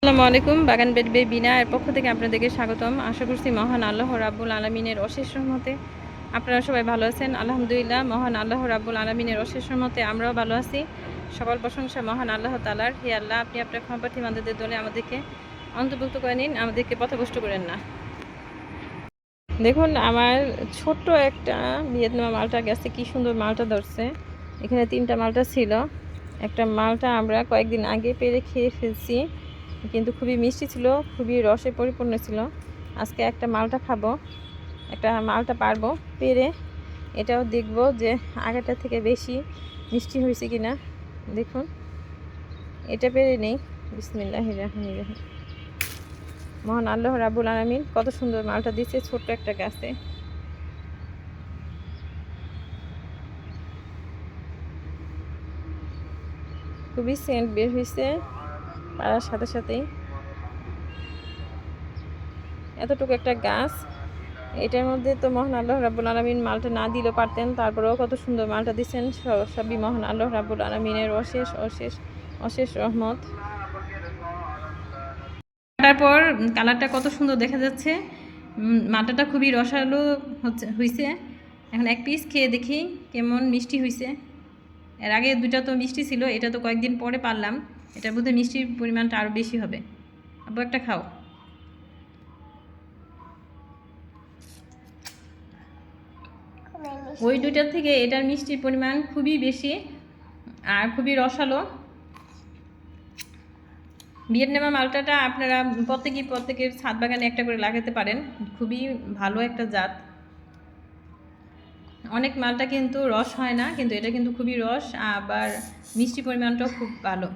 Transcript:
আসসালামু আলাইকুম। বাগান বেডবে বিনা এর পক্ষ থেকে আপনাদেরকে স্বাগতম। আশা করছি মহান আল্লাহ রাব্বুল আলামিনের অশেষ রহমতে আপনারা সবাই ভালো আছেন। আলহামদুলিল্লাহ, মহান আল্লাহ রাব্বুল আলামিনের অশেষ রহমতে আমরাও ভালো আছি। সকল প্রশংসা মহান আল্লাহ তাআলার। হে আল্লাহ, আপনি আপনার ক্ষমাপ্রার্থী বান্দাদের দলে আমাদেরকে অন্তর্ভুক্ত করে নিন, আমাদেরকে পথভ্রষ্ট করেন না। দেখুন, আমার ছোট্ট একটা ভিয়েতনাম মালটা গেছে, কি সুন্দর মালটা ধরছে। এখানে 3টা মালটা ছিল। একটা মালটা আমরা কয়েকদিন আগে পেরে খেয়ে ফেলছি, কিন্তু খুবই মিষ্টি ছিল, খুবই রসে পরিপূর্ণ ছিল। আজকে একটা মালটা খাবো, একটা মালটা পারবো পেরে, এটাও দেখব যে আগেরটা থেকে বেশি মিষ্টি হয়েছে কিনা। দেখুন, এটা পেরে নেই। বিসমিল্লাহির রহমানির রহিম। মহান আল্লাহ রাব্বুল আলামিন কত সুন্দর মালটা দিচ্ছে ছোট্ট একটা গাছে। খুবই সেন্ট বের হয়েছে পাড়ার সাথে সাথেই। এতটুকু একটা গাছ, এটার মধ্যে তো মহান আল্লাহ রাব্বুল আলামিন মালটা না দিলেও পারতেন, তারপরেও কত সুন্দর মালটা দিচ্ছেন। সবই মহান আল্লাহ রাব্বুল আলামিনের অশেষ অশেষ অশেষ রহমত। তারপর কালারটা কত সুন্দর দেখা যাচ্ছে। মালটাটা খুবই রসালো হয়েছে। এখন এক পিস খেয়ে দেখি কেমন মিষ্টি হয়েছে। এর আগে দুটা তো মিষ্টি ছিল, এটা তো কয়েকদিন পরে পারলাম। এটার মধ্যে মিষ্টির পরিমাণটা আরও বেশি হবে। আবার একটা খাও। ওই দুইটার থেকে এটার মিষ্টির পরিমাণ খুবই বেশি আর খুবই রসালো। ভিয়েতনামা মালটাটা আপনারা প্রত্যেকের ছাদ বাগানে একটা করে লাগাতে পারেন। খুবই ভালো একটা জাত। অনেক মালটা কিন্তু রস হয় না, কিন্তু এটা কিন্তু খুবই রস, আবার মিষ্টি পরিমাণটাও খুব ভালো।